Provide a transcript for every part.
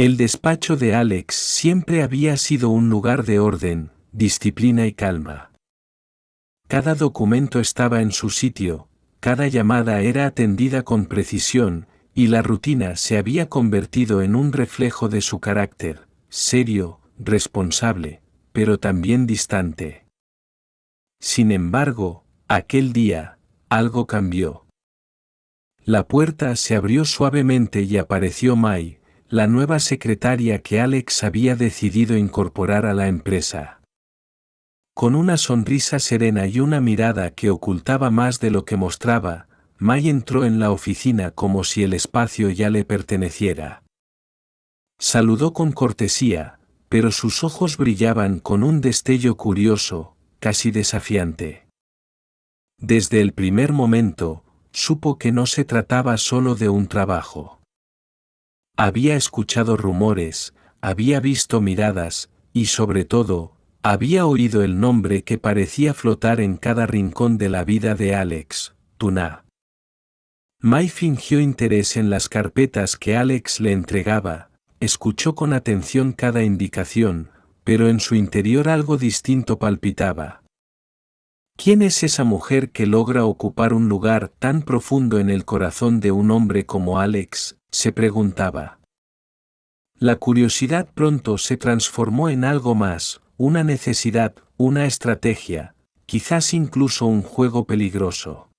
El despacho de Alex siempre había sido un lugar de orden, disciplina y calma. Cada documento estaba en su sitio, cada llamada era atendida con precisión, y la rutina se había convertido en un reflejo de su carácter, serio, responsable, pero también distante. Sin embargo, aquel día, algo cambió. La puerta se abrió suavemente y apareció Mai, la nueva secretaria que Alex había decidido incorporar a la empresa. Con una sonrisa serena y una mirada que ocultaba más de lo que mostraba, Mai entró en la oficina como si el espacio ya le perteneciera. Saludó con cortesía, pero sus ojos brillaban con un destello curioso, casi desafiante. Desde el primer momento, supo que no se trataba solo de un trabajo. Había escuchado rumores, había visto miradas, y sobre todo, había oído el nombre que parecía flotar en cada rincón de la vida de Alex, Tuna. Mai fingió interés en las carpetas que Alex le entregaba, escuchó con atención cada indicación, pero en su interior algo distinto palpitaba. ¿Quién es esa mujer que logra ocupar un lugar tan profundo en el corazón de un hombre como Alex?, se preguntaba. La curiosidad pronto se transformó en algo más, una necesidad, una estrategia, quizás incluso un juego peligroso.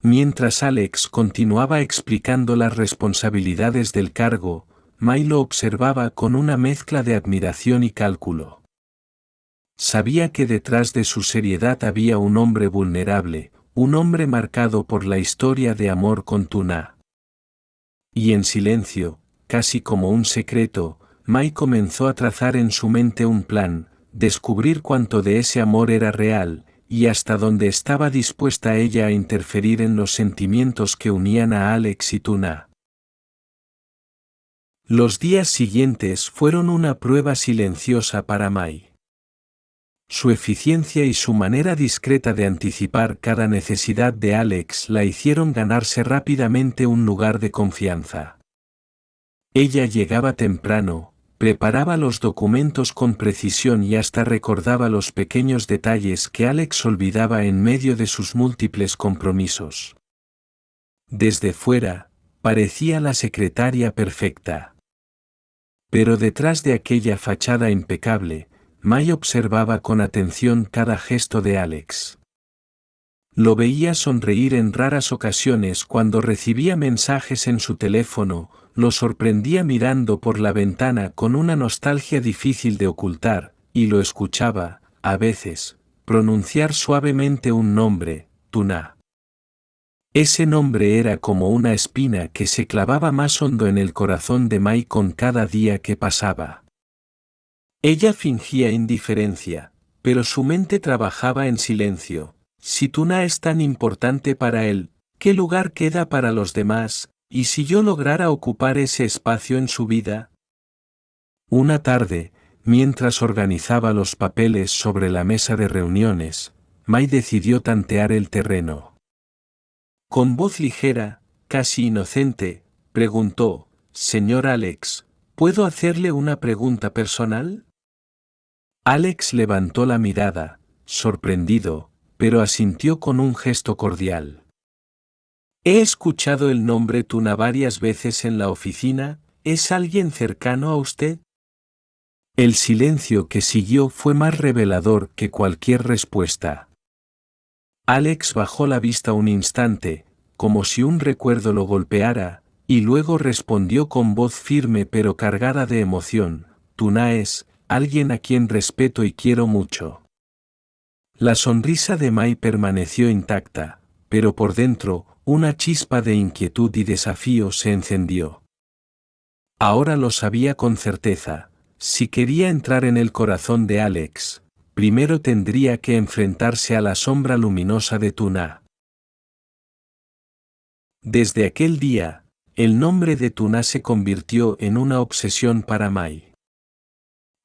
Mientras Alex continuaba explicando las responsabilidades del cargo, Mai lo observaba con una mezcla de admiración y cálculo. Sabía que detrás de su seriedad había un hombre vulnerable, un hombre marcado por la historia de amor con Tuna. Y en silencio, casi como un secreto, Mai comenzó a trazar en su mente un plan, descubrir cuánto de ese amor era real, y hasta dónde estaba dispuesta ella a interferir en los sentimientos que unían a Alex y Tuna. Los días siguientes fueron una prueba silenciosa para Mai. Su eficiencia y su manera discreta de anticipar cada necesidad de Alex la hicieron ganarse rápidamente un lugar de confianza. Ella llegaba temprano, preparaba los documentos con precisión y hasta recordaba los pequeños detalles que Alex olvidaba en medio de sus múltiples compromisos. Desde fuera, parecía la secretaria perfecta. Pero detrás de aquella fachada impecable, Mai observaba con atención cada gesto de Alex. Lo veía sonreír en raras ocasiones cuando recibía mensajes en su teléfono, lo sorprendía mirando por la ventana con una nostalgia difícil de ocultar, y lo escuchaba, a veces, pronunciar suavemente un nombre, Tuna. Ese nombre era como una espina que se clavaba más hondo en el corazón de Mai con cada día que pasaba. Ella fingía indiferencia, pero su mente trabajaba en silencio. Si Tuna es tan importante para él, ¿qué lugar queda para los demás? ¿Y si yo lograra ocupar ese espacio en su vida? Una tarde, mientras organizaba los papeles sobre la mesa de reuniones, Mai decidió tantear el terreno. Con voz ligera, casi inocente, preguntó: «Señor Alex, ¿puedo hacerle una pregunta personal?». Alex levantó la mirada, sorprendido, pero asintió con un gesto cordial. «He escuchado el nombre Tuna varias veces en la oficina, ¿es alguien cercano a usted?». El silencio que siguió fue más revelador que cualquier respuesta. Alex bajó la vista un instante, como si un recuerdo lo golpeara, y luego respondió con voz firme pero cargada de emoción: «Tuna es alguien a quien respeto y quiero mucho». La sonrisa de Mai permaneció intacta, pero por dentro, una chispa de inquietud y desafío se encendió. Ahora lo sabía con certeza: si quería entrar en el corazón de Alex, primero tendría que enfrentarse a la sombra luminosa de Tuna. Desde aquel día, el nombre de Tuna se convirtió en una obsesión para Mai.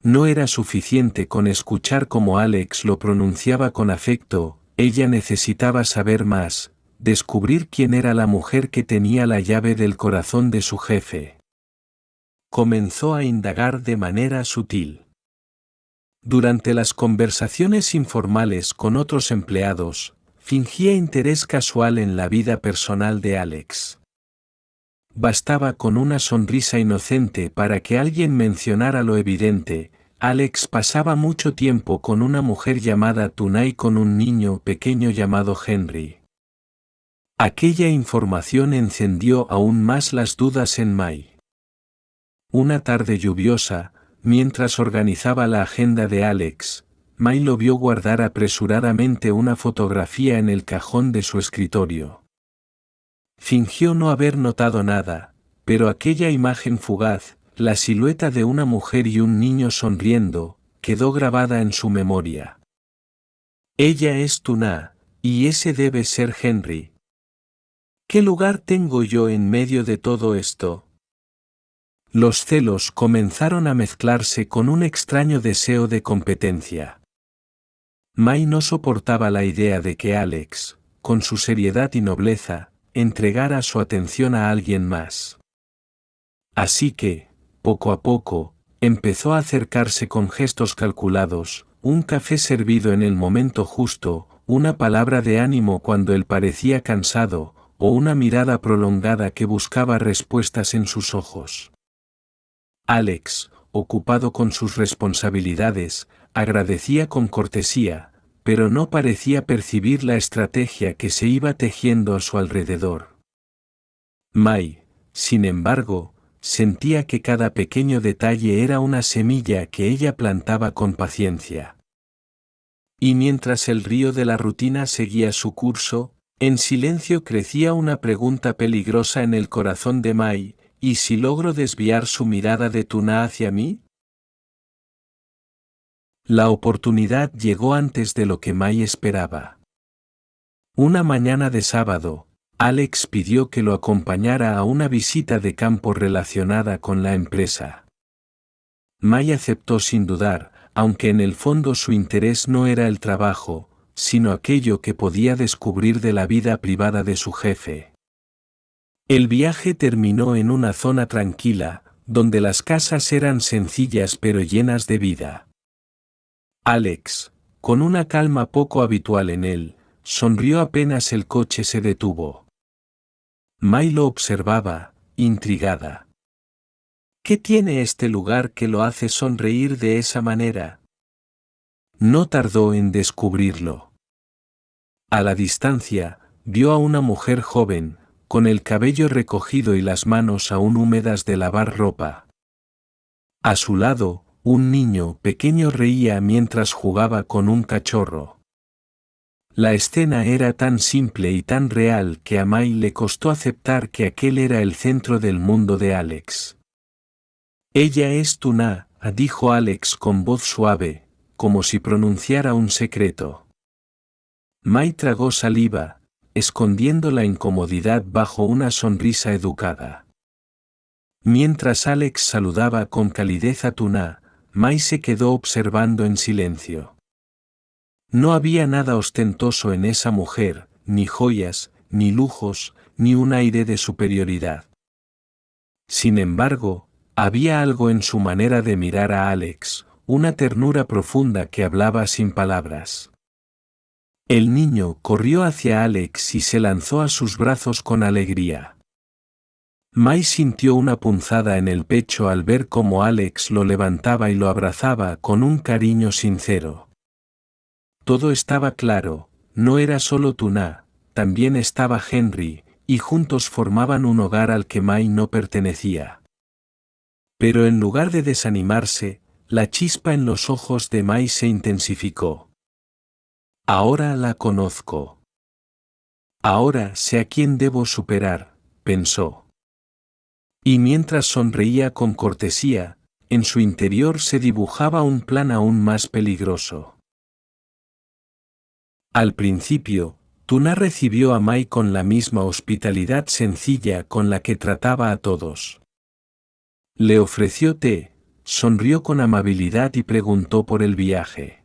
No era suficiente con escuchar cómo Alex lo pronunciaba con afecto, ella necesitaba saber más, descubrir quién era la mujer que tenía la llave del corazón de su jefe. comenzó a indagar de manera sutil. Durante las conversaciones informales con otros empleados, fingía interés casual en la vida personal de Alex. Bastaba con una sonrisa inocente para que alguien mencionara lo evidente: Alex pasaba mucho tiempo con una mujer llamada Tuna y con un niño pequeño llamado Henry. Aquella información encendió aún más las dudas en May. Una tarde lluviosa, mientras organizaba la agenda de Alex, May lo vio guardar apresuradamente una fotografía en el cajón de su escritorio. Fingió no haber notado nada, pero aquella imagen fugaz, la silueta de una mujer y un niño sonriendo, quedó grabada en su memoria. Ella es Tuna, y ese debe ser Henry. ¿Qué lugar tengo yo en medio de todo esto? Los celos comenzaron a mezclarse con un extraño deseo de competencia. May no soportaba la idea de que Alex, con su seriedad y nobleza, entregara su atención a alguien más. Así que, poco a poco, empezó a acercarse con gestos calculados, un café servido en el momento justo, una palabra de ánimo cuando él parecía cansado, o una mirada prolongada que buscaba respuestas en sus ojos. Alex, ocupado con sus responsabilidades, agradecía con cortesía, pero no parecía percibir la estrategia que se iba tejiendo a su alrededor. May, sin embargo, sentía que cada pequeño detalle era una semilla que ella plantaba con paciencia. Y mientras el río de la rutina seguía su curso, en silencio crecía una pregunta peligrosa en el corazón de May: ¿y si logro desviar su mirada de Tuna hacia mí? La oportunidad llegó antes de lo que May esperaba. Una mañana de sábado, Alex pidió que lo acompañara a una visita de campo relacionada con la empresa. May aceptó sin dudar, aunque en el fondo su interés no era el trabajo, sino aquello que podía descubrir de la vida privada de su jefe. El viaje terminó en una zona tranquila, donde las casas eran sencillas pero llenas de vida. Alex, con una calma poco habitual en él, sonrió apenas el coche se detuvo. May lo observaba, intrigada. ¿Qué tiene este lugar que lo hace sonreír de esa manera? No tardó en descubrirlo. A la distancia, vio a una mujer joven, con el cabello recogido y las manos aún húmedas de lavar ropa. A su lado, un niño pequeño reía mientras jugaba con un cachorro. La escena era tan simple y tan real que a May le costó aceptar que aquel era el centro del mundo de Alex. Ella es Tuna, dijo Alex con voz suave, como si pronunciara un secreto. May tragó saliva, escondiendo la incomodidad bajo una sonrisa educada. Mientras Alex saludaba con calidez a Tuna, May se quedó observando en silencio. No había nada ostentoso en esa mujer, ni joyas, ni lujos, ni un aire de superioridad. Sin embargo, había algo en su manera de mirar a Alex, una ternura profunda que hablaba sin palabras. El niño corrió hacia Alex y se lanzó a sus brazos con alegría. May sintió una punzada en el pecho al ver cómo Alex lo levantaba y lo abrazaba con un cariño sincero. Todo estaba claro, no era solo Tuna, también estaba Henry, y juntos formaban un hogar al que May no pertenecía. Pero en lugar de desanimarse, la chispa en los ojos de May se intensificó. Ahora la conozco. Ahora sé a quién debo superar, pensó. Y mientras sonreía con cortesía, en su interior se dibujaba un plan aún más peligroso. Al principio, Tuna recibió a May con la misma hospitalidad sencilla con la que trataba a todos. Le ofreció té, sonrió con amabilidad y preguntó por el viaje.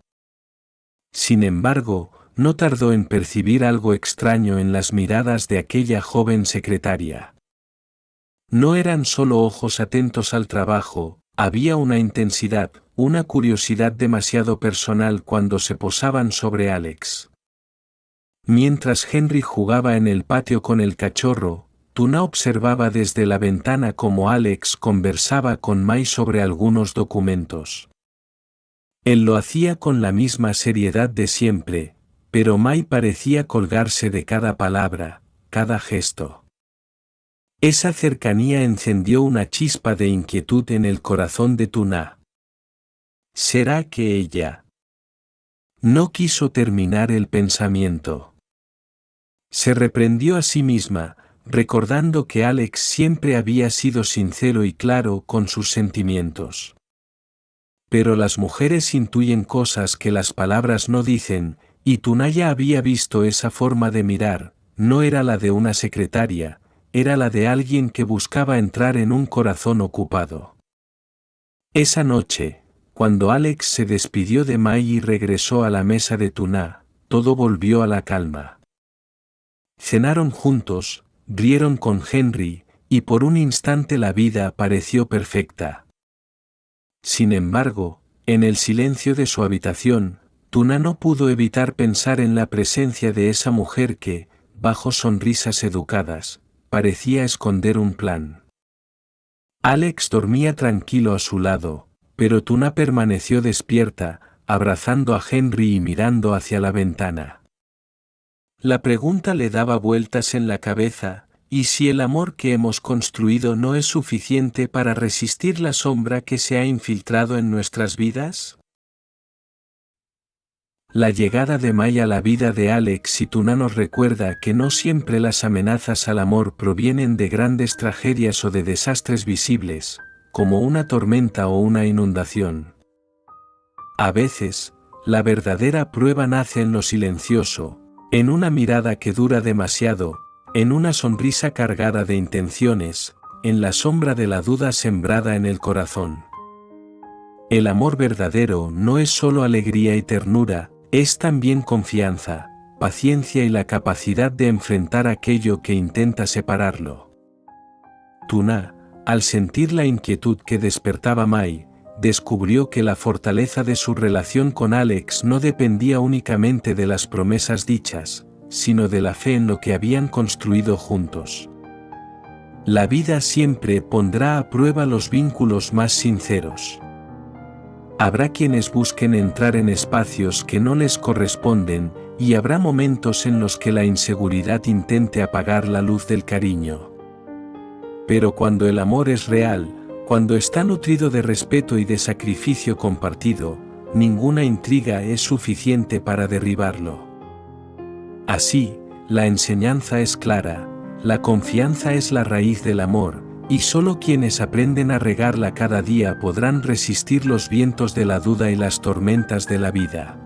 Sin embargo, no tardó en percibir algo extraño en las miradas de aquella joven secretaria. No eran solo ojos atentos al trabajo, había una intensidad, una curiosidad demasiado personal cuando se posaban sobre Alex. Mientras Henry jugaba en el patio con el cachorro, Tuna observaba desde la ventana cómo Alex conversaba con Mai sobre algunos documentos. Él lo hacía con la misma seriedad de siempre, pero Mai parecía colgarse de cada palabra, cada gesto. Esa cercanía encendió una chispa de inquietud en el corazón de Tuna. ¿Será que ella? No quiso terminar el pensamiento. Se reprendió a sí misma, recordando que Alex siempre había sido sincero y claro con sus sentimientos. Pero las mujeres intuyen cosas que las palabras no dicen, y Tuna ya había visto esa forma de mirar, no era la de una secretaria, era la de alguien que buscaba entrar en un corazón ocupado. Esa noche, cuando Alex se despidió de Mai y regresó a la mesa de Tuna, todo volvió a la calma. Cenaron juntos, rieron con Henry, y por un instante la vida pareció perfecta. Sin embargo, en el silencio de su habitación, Tuna no pudo evitar pensar en la presencia de esa mujer que, bajo sonrisas educadas, parecía esconder un plan. Alex dormía tranquilo a su lado, pero Tuna permaneció despierta, abrazando a Henry y mirando hacia la ventana. La pregunta le daba vueltas en la cabeza, ¿y si el amor que hemos construido no es suficiente para resistir la sombra que se ha infiltrado en nuestras vidas? La llegada de Mai a la vida de Alex y Tuna nos recuerda que no siempre las amenazas al amor provienen de grandes tragedias o de desastres visibles, como una tormenta o una inundación. A veces, la verdadera prueba nace en lo silencioso, en una mirada que dura demasiado, en una sonrisa cargada de intenciones, en la sombra de la duda sembrada en el corazón. El amor verdadero no es solo alegría y ternura, es también confianza, paciencia y la capacidad de enfrentar aquello que intenta separarlo. Tuna, al sentir la inquietud que despertaba Mai, descubrió que la fortaleza de su relación con Alex no dependía únicamente de las promesas dichas, sino de la fe en lo que habían construido juntos. La vida siempre pondrá a prueba los vínculos más sinceros. Habrá quienes busquen entrar en espacios que no les corresponden, y habrá momentos en los que la inseguridad intente apagar la luz del cariño. Pero cuando el amor es real, cuando está nutrido de respeto y de sacrificio compartido, ninguna intriga es suficiente para derribarlo. Así, la enseñanza es clara, la confianza es la raíz del amor, y solo quienes aprenden a regarla cada día podrán resistir los vientos de la duda y las tormentas de la vida.